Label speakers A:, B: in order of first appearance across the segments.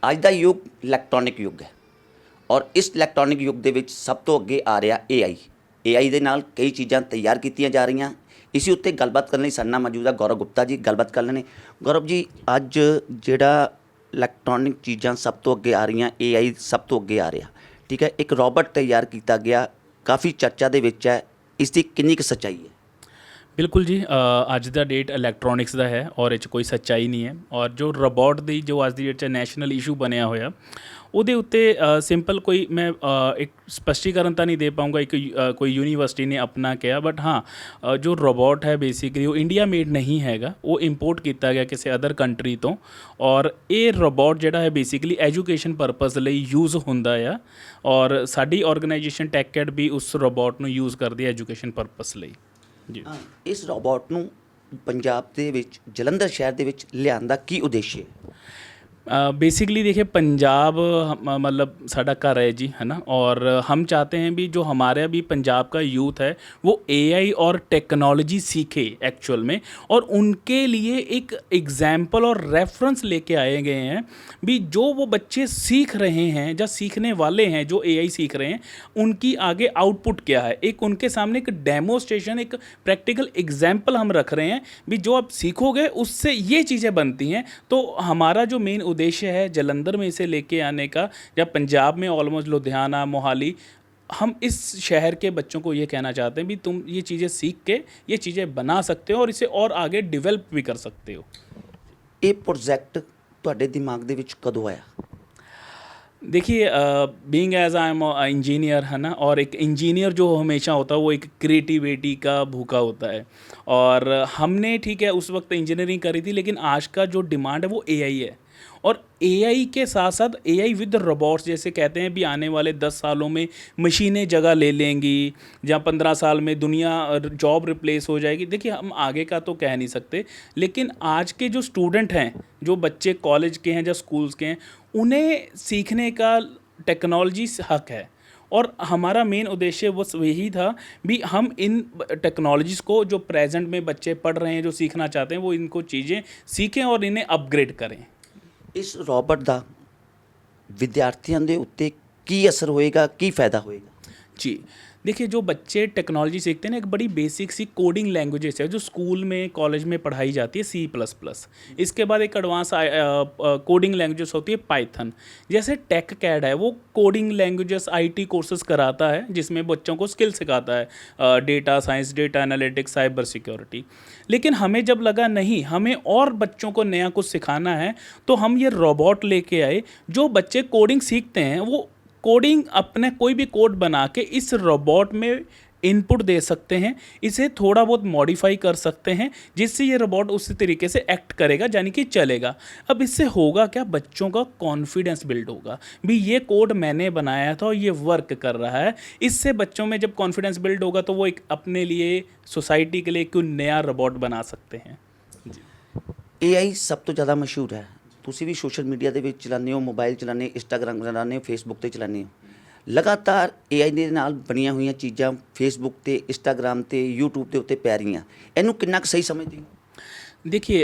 A: ਅੱਜ ਦਾ ਯੁੱਗ ਇਲੈਕਟ੍ਰੋਨਿਕ ਯੁੱਗ ਹੈ ਔਰ ਇਸ ਇਲੈਕਟ੍ਰੋਨਿਕ ਯੁੱਗ ਦੇ ਵਿੱਚ ਸਭ ਤੋਂ ਅੱਗੇ ਆ ਰਿਹਾ AI ਦੇ ਨਾਲ ਕਈ ਚੀਜ਼ਾਂ ਤਿਆਰ ਕੀਤੀਆਂ ਜਾ ਰਹੀਆਂ। ਇਸੇ ਉੱਤੇ ਗੱਲਬਾਤ ਕਰਨ ਲਈ ਸਾਡੇ ਨਾਲ ਮੌਜੂਦ ਹੈ ਗੌਰਵ ਗੁਪਤਾ ਜੀ। ਗੱਲਬਾਤ ਕਰ ਲੈਣੇ। ਗੌਰਵ ਜੀ, ਅੱਜ ਜਿਹੜਾ ਇਲੈਕਟ੍ਰੋਨਿਕ ਚੀਜ਼ਾਂ ਸਭ ਤੋਂ ਅੱਗੇ ਆ ਰਹੀਆਂ, AI ਸਭ ਤੋਂ ਅੱਗੇ ਆ ਰਿਹਾ, ਠੀਕ ਹੈ। ਇੱਕ ਰੋਬੋਟ ਤਿਆਰ ਕੀਤਾ ਗਿਆ, ਕਾफ़ी ਚਰਚਾ ਦੇ ਵਿੱਚ ਹੈ, ਇਸ ਦੀ ਕਿੰਨੀ ਕੁ ਸੱਚਾਈ ਹੈ?
B: ਬਿਲਕੁਲ ਜੀ, ਅੱਜ ਦਾ ਡੇਟ ਇਲੈਕਟ੍ਰੋਨਿਕਸ ਦਾ ਹੈ ਔਰ ਇਹ 'ਚ ਕੋਈ ਸੱਚਾਈ ਨਹੀਂ ਹੈ। ਔਰ ਜੋ ਰੋਬੋਟ ਦੀ ਜੋ ਅੱਜ ਦੀ ਡੇਟ 'ਚ ਨੈਸ਼ਨਲ ਇਸ਼ੂ ਬਣਿਆ ਹੋਇਆ, ਉਹਦੇ ਉੱਤੇ ਸਿੰਪਲ ਕੋਈ ਮੈਂ ਇੱਕ ਸਪਸ਼ਟੀਕਰਨ ਤਾਂ ਨਹੀਂ ਦੇ ਪਾਊਂਗਾ ਇੱਕ ਕੋਈ ਯੂਨੀਵਰਸਿਟੀ ਨੇ ਆਪਣਾ ਕਿਹਾ, ਬਟ ਹਾਂ ਜੋ ਰੋਬੋਟ ਹੈ ਬੇਸਿਕਲੀ ਉਹ ਇੰਡੀਆ ਮੇਡ ਨਹੀਂ ਹੈਗਾ, ਉਹ ਇੰਪੋਰਟ ਕੀਤਾ ਗਿਆ ਕਿਸੇ ਅਦਰ ਕੰਟਰੀ ਤੋਂ। ਔਰ ਇਹ ਰੋਬੋਟ ਜਿਹੜਾ ਹੈ ਬੇਸਿਕਲੀ ਐਜੂਕੇਸ਼ਨ ਪਰਪਸ ਲਈ ਯੂਜ਼ ਹੁੰਦਾ ਆ ਔਰ ਸਾਡੀ ਆਰਗੇਨਾਈਜੇਸ਼ਨ ਟੈਕਐਡ ਵੀ ਉਸ ਰੋਬੋਟ ਨੂੰ ਯੂਜ਼ ਕਰਦੀ ਹੈ ਐਜੂਕੇਸ਼ਨ ਪਰਪਸ ਲਈ ਜੀ।
A: ਇਸ ਰੋਬੋਟ ਨੂੰ ਪੰਜਾਬ ਦੇ ਵਿੱਚ ਜਲੰਧਰ ਸ਼ਹਿਰ ਦੇ ਵਿੱਚ ਲਿਆਉਣ ਦਾ ਕੀ ਉਦੇਸ਼ ਹੈ?
B: बेसिकली देखिए पंजाब मतलब साडा घर है जी, है ना। और हम चाहते हैं भी जो हमारा भी पंजाब का यूथ है वो AI और टेक्नोलॉजी सीखे एक्चुअल में, और उनके लिए एक एग्जाम्पल और रेफरेंस लेके आए गए हैं भी जो वो बच्चे सीख रहे हैं या सीखने वाले हैं, जो AI सीख रहे हैं उनकी आगे आउटपुट क्या है। एक उनके सामने एक डेमोस्ट्रेशन, एक प्रैक्टिकल एग्जाम्पल हम रख रहे हैं भी जो आप सीखोगे उससे ये चीज़ें बनती हैं। तो हमारा जो मेन उद्देश्य है जलंधर में इसे लेके आने का, या पंजाब में ऑलमोस्ट लुधियाना, मोहाली, हम इस शहर के बच्चों को ये कहना चाहते हैं भी तुम ये चीज़ें सीख के ये चीज़ें बना सकते हो और इसे और आगे डिवेल्प भी कर सकते हो।
A: ये प्रोजेक्ट ਤੁਹਾਡੇ दिमाग ਦੇ ਵਿੱਚ ਕਦੋਂ ਆਇਆ?
B: देखिए, being as I am engineer, है ना, और एक इंजीनियर जो हमेशा होता है वो एक क्रिएटिविटी का भूखा होता है। और हमने ठीक है उस वक्त इंजीनियरिंग करी थी, लेकिन आज का जो डिमांड है वो AI है। और AI के साथ साथ AI विद रोबोट्स, जैसे कहते हैं भी आने वाले 10 सालों में मशीनें जगह ले लेंगी या 15 साल में दुनिया जॉब रिप्लेस हो जाएगी। देखिए हम आगे का तो कह नहीं सकते, लेकिन आज के जो स्टूडेंट हैं, जो बच्चे कॉलेज के हैं या स्कूल्स के हैं, उन्हें सीखने का टेक्नोलॉजी से हक है। और हमारा मेन उद्देश्य बस यही था भी हम इन टेक्नोलॉजीज़ को जो प्रेजेंट में बच्चे पढ़ रहे हैं, जो सीखना चाहते हैं, वो इनको चीज़ें सीखें और इन्हें अपग्रेड करें।
A: इस रोबोट का विद्यार्थियों के उत्ते की असर होएगा, की फ़ायदा होएगा?
B: जी देखिए, जो बच्चे टेक्नोलॉजी सीखते हैं ना, एक बड़ी बेसिक सी कोडिंग लैंग्वेजेस है जो स्कूल में कॉलेज में पढ़ाई जाती है, C++। इसके बाद एक एडवांस कोडिंग लैंग्वेजेस होती है पाइथन। जैसे टेक कैड है वो कोडिंग लैंग्वेजेस IT कोर्सेज कराता है जिसमें बच्चों को स्किल सिखाता है, data science, data analytics, cyber security. लेकिन हमें जब लगा नहीं, हमें और बच्चों को नया कुछ सिखाना है, तो हम ये रोबोट लेके आए। जो बच्चे कोडिंग सीखते हैं वो कोडिंग अपने कोई भी कोड बना के इस रोबोट में इनपुट दे सकते हैं, इसे थोड़ा बहुत मॉडिफाई कर सकते हैं जिससे ये रोबोट उसी तरीके से एक्ट करेगा, यानी कि चलेगा। अब इससे होगा क्या, बच्चों का कॉन्फिडेंस बिल्ड होगा भी ये कोड मैंने बनाया था और ये वर्क कर रहा है। इससे बच्चों में जब कॉन्फिडेंस बिल्ड होगा तो वो एक अपने लिए, सोसाइटी के लिए कोई नया रोबोट बना सकते हैं।
A: AI सब तो ज़्यादा मशहूर है, ਤੁਸੀਂ ਵੀ ਸੋਸ਼ਲ ਮੀਡੀਆ ਦੇ ਵਿੱਚ ਚਲਾਉਂਦੇ ਹੋ, ਮੋਬਾਈਲ ਚਲਾਉਂਦੇ, ਇੰਸਟਾਗ੍ਰਾਮ ਚਲਾਉਂਦੇ ਹੋ, ਫੇਸਬੁੱਕ 'ਤੇ ਚਲਾਉਂਦੇ ਹੋ। ਲਗਾਤਾਰ AI ਦੇ ਨਾਲ ਬਣੀਆਂ ਹੋਈਆਂ ਚੀਜ਼ਾਂ ਫੇਸਬੁੱਕ 'ਤੇ, ਇੰਸਟਾਗ੍ਰਾਮ 'ਤੇ, YouTube ਦੇ ਉੱਤੇ ਪੈ ਰਹੀਆਂ, ਇਹਨੂੰ ਕਿੰਨਾ ਕੁ ਸਹੀ ਸਮਝਦੇ ਹੋ?
B: देखिए,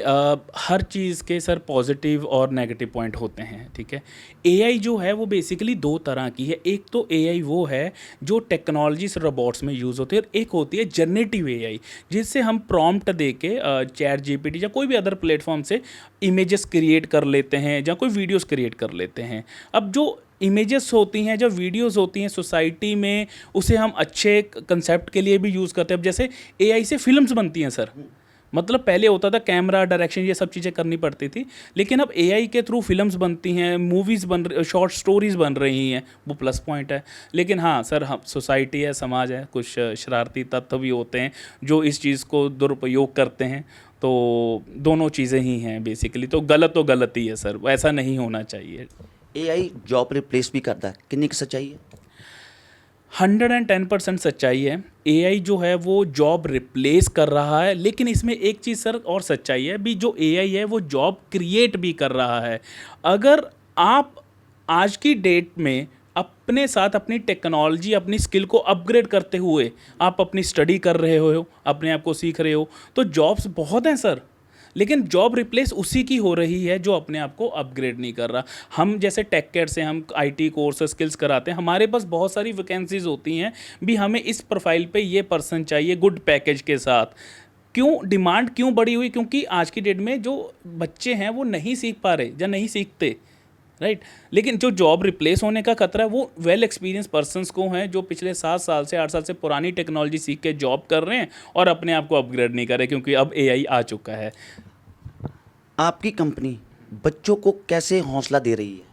B: हर चीज़ के सर पॉजिटिव और नेगेटिव पॉइंट होते हैं, ठीक है। AI जो है वो बेसिकली दो तरह की है। एक तो AI वो है जो टेक्नोलॉजीज रोबोट्स में यूज़ होती है, और एक होती है जनरेटिव AI जिससे हम प्रॉम्प्ट दे के चैट GPT या कोई भी अदर प्लेटफॉर्म से इमेजेस क्रिएट कर लेते हैं या कोई वीडियोस क्रिएट कर लेते हैं। अब जो इमेजेस होती हैं, जो वीडियोस होती हैं, सोसाइटी में उसे हम अच्छे कंसेप्ट के लिए भी यूज़ करते हैं। अब जैसे AI से फिल्म्स बनती हैं सर, मतलब पहले होता था कैमरा, डायरेक्शन, ये सब चीज़ें करनी पड़ती थी, लेकिन अब AI के थ्रू फिल्म्स बनती हैं, मूवीज़ बन रही, शॉर्ट स्टोरीज़ बन रही हैं, वो प्लस पॉइंट है। लेकिन हाँ सर, हम सोसाइटी है, समाज है, कुछ शरारती तत्व भी होते हैं जो इस चीज़ को दुरुपयोग करते हैं। तो दोनों चीज़ें ही हैं बेसिकली, तो गलत ही है सर, ऐसा नहीं होना चाहिए।
A: AI जॉब रिप्लेस भी करता है, कितनी की सच्चाई है?
B: 110% सच्चाई है। AI जो है वो जॉब रिप्लेस कर रहा है, लेकिन इसमें एक चीज़ सर और सच्चाई है भी, जो AI है वो जॉब क्रिएट भी कर रहा है। अगर आप आज की डेट में अपने साथ अपनी टेक्नोलॉजी, अपनी स्किल को अपग्रेड करते हुए आप अपनी स्टडी कर रहे हो, अपने आप को सीख रहे हो, तो जॉब्स बहुत हैं सर। लेकिन जॉब रिप्लेस उसी की हो रही है जो अपने आप को अपग्रेड नहीं कर रहा। हम जैसे टेक केयर से हम आईटी कोर्स स्किल्स कराते हैं, हमारे पास बहुत सारी वैकेंसीज होती हैं भी, हमें इस प्रोफाइल पे ये पर्सन चाहिए गुड पैकेज के साथ। क्यों डिमांड क्यों बढ़ी हुई? क्योंकि आज की डेट में जो बच्चे हैं वो नहीं सीख पा रहे या नहीं सीखते, राइट। लेकिन जो जॉब रिप्लेस होने का खतरा है वो वेल एक्सपीरियंस पर्सन्स को हैं, जो पिछले 7 साल से 8 साल से पुरानी टेक्नोलॉजी सीख के जॉब कर रहे हैं और अपने आप को अपग्रेड नहीं कर रहे, क्योंकि अब एआई आ चुका है।
A: आपकी कंपनी बच्चों को कैसे हौसला दे रही है?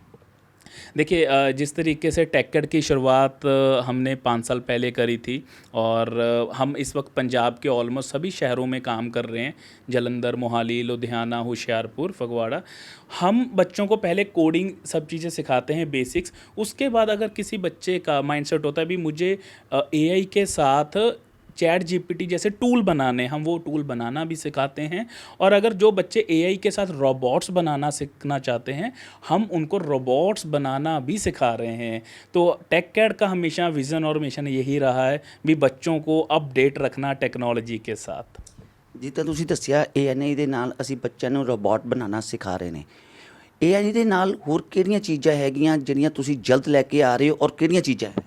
B: देखिए, जिस तरीके से टेक्केड की शुरुआत हमने 5 साल पहले करी थी, और हम इस वक्त पंजाब के ऑलमोस्ट सभी शहरों में काम कर रहे हैं, जलंधर, मोहाली, लुधियाना, होशियारपुर, फगवाड़ा। हम बच्चों को पहले कोडिंग सब चीज़ें सिखाते हैं, बेसिक्स। उसके बाद अगर किसी बच्चे का माइंडसेट होता है भी मुझे एआई के साथ चैट जीपीटी जैसे टूल बनाने, हम वो टूल बनाना भी सिखाते हैं। और अगर जो बच्चे एआई के साथ रोबोट्स बनाना सीखना चाहते हैं, हम उनको रोबोट्स बनाना भी सिखा रहे हैं। तो टेक्केड का हमेशा विज़न और मिशन यही रहा है भी बच्चों को अपडेट रखना टेक्नोलॉजी के साथ।
A: ਜਿੱਦਾਂ ਤੁਸੀਂ ਦੱਸਿਆ AI ਦੇ ਨਾਲ ਅਸੀਂ ਬੱਚਿਆਂ ਨੂੰ ਰੋਬੋਟ ਬਣਾਉਣਾ ਸਿਖਾ ਰਹੇ ਨੇ। AI ਦੇ ਨਾਲ ਹੋਰ ਕਿਹੜੀਆਂ ਚੀਜ਼ਾਂ ਹੈਗੀਆਂ ਜਿਹੜੀਆਂ ਤੁਸੀਂ ਜਲਦ ਲੈ ਕੇ ਆ ਰਹੇ ਹੋ ਔਰ ਕਿਹੜੀਆਂ ਚੀਜ਼ਾਂ ਹੈ?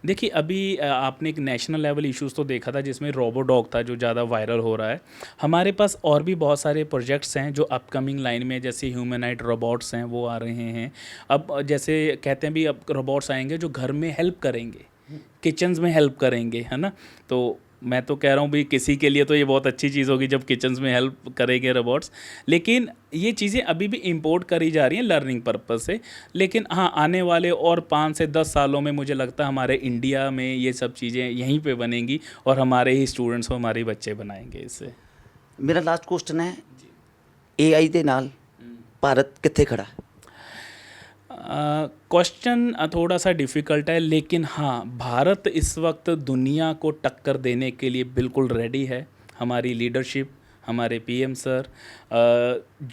B: देखिए, अभी आपने एक नेशनल लेवल इश्यूज़ तो देखा था जिसमें रोबोडॉग था जो ज़्यादा वायरल हो रहा है। हमारे पास और भी बहुत सारे प्रोजेक्ट्स हैं जो अपकमिंग लाइन में, जैसे ह्यूमैनॉइड रोबोट्स हैं वो आ रहे हैं। अब जैसे कहते हैं भी अब रोबोट्स आएंगे जो घर में हेल्प करेंगे, किचन्स में हेल्प करेंगे, है ना। तो मैं तो कह रहा हूँ भाई किसी के लिए तो ये बहुत अच्छी चीज़ होगी जब किचन्स में हेल्प करेंगे रोबोट्स। लेकिन ये चीज़ें अभी भी इंपोर्ट करी जा रही हैं लर्निंग पर्पस से। लेकिन हाँ, आने वाले और 5 से 10 सालों में मुझे लगता है हमारे इंडिया में ये सब चीज़ें यहीं पे बनेंगी और हमारे ही स्टूडेंट्स को हमारे ही बच्चे बनाएंगे इससे।
A: ਮੇਰਾ ਲਾਸਟ ਕੁਐਸਚਨ ਹੈ, AI ਦੇ ਨਾਲ ਭਾਰਤ ਕਿੱਥੇ ਖੜਾ ਹੈ?
B: क्वेश्चन थोड़ा सा डिफ़िकल्ट है, लेकिन हाँ, भारत इस वक्त दुनिया को टक्कर देने के लिए बिल्कुल रेडी है। हमारी लीडरशिप, हमारे पीएम सर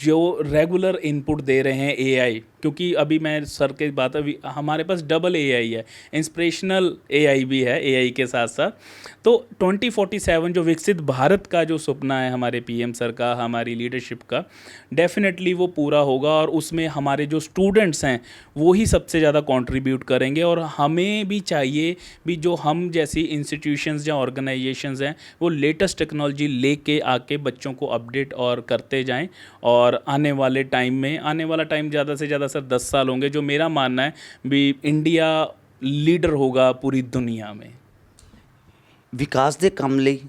B: जो रेगुलर इनपुट दे रहे हैं एआई, क्योंकि अभी मैं सर की बात, अभी हमारे पास डबल एआई है, इंस्पिरेशनल एआई भी है एआई के साथ साथ। तो 2047 जो विकसित भारत का जो सपना है हमारे पीएम सर का, हमारी लीडरशिप का, डेफिनेटली वो पूरा होगा। और उसमें हमारे जो स्टूडेंट्स हैं वो ही सबसे ज़्यादा कंट्रीब्यूट करेंगे। और हमें भी चाहिए भी जो हम जैसी इंस्टीट्यूशंस या ऑर्गेनाइजेशंस हैं वो लेटेस्ट टेक्नोलॉजी लेके आके बच्चों को अपडेट और करते जाएं। और आने वाले टाइम में, आने वाला टाइम ज़्यादा से ज़्यादा सर 10 साल होंगे, जो मेरा मानना है भी इंडिया लीडर होगा पूरी दुनिया में।
A: ਵਿਕਾਸ ਦੇ ਕੰਮ ਲਈ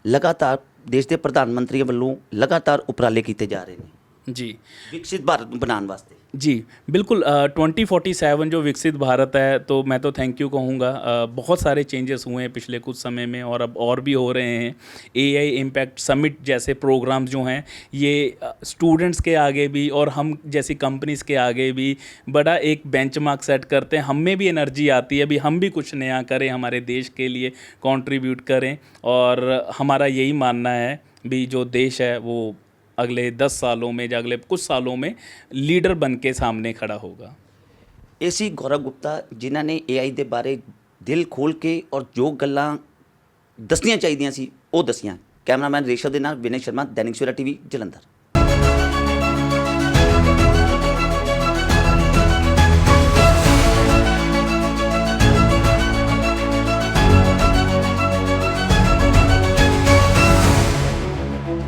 A: ਲਗਾਤਾਰ ਦੇਸ਼ ਦੇ ਪ੍ਰਧਾਨ ਮੰਤਰੀ ਵੱਲੋਂ ਲਗਾਤਾਰ ਉਪਰਾਲੇ ਕੀਤੇ ਜਾ ਰਹੇ ਨੇ
B: जी
A: ਵਿਕਸਿਤ ਭਾਰਤ ਨੂੰ ਬਣਾਉਣ ਵਾਸਤੇ।
B: जी बिल्कुल। 2047 जो विकसित भारत है, तो मैं तो थैंक यू कहूँगा। बहुत सारे चेंजेस हुए हैं पिछले कुछ समय में और अब और भी हो रहे हैं। एआई इम्पैक्ट समिट जैसे प्रोग्राम्स जो हैं ये स्टूडेंट्स के आगे भी और हम जैसी कंपनीज़ के आगे भी बड़ा एक बेंचमार्क सेट करते हैं। हम में भी एनर्जी आती है भी हम भी कुछ नया करें, हमारे देश के लिए कंट्रीब्यूट करें। और हमारा यही मानना है भी जो देश है वो अगले 10 सालों में या अगले कुछ सालों में लीडर बन के सामने खड़ा होगा।
A: ਇਹ ਸੀ ਗੌਰਵ ਗੁਪਤਾ ਜਿਨ੍ਹਾਂ ਨੇ AI ਦੇ ਬਾਰੇ ਦਿਲ ਖੋਲ ਕੇ ਔਰ ਜੋ ਗੱਲਾਂ ਦੱਸਣੀਆਂ ਚਾਹੀਦੀਆਂ ਸੀ ਉਹ ਦੱਸੀਆਂ। ਕੈਮਰਾਮੈਨ ਰੇਸ਼ਵ ਦੇ ਨਾਲ ਵਿਨय ਸ਼ਰਮਾ, दैनिक सवेरा टीवी, ਜਲੰਧਰ।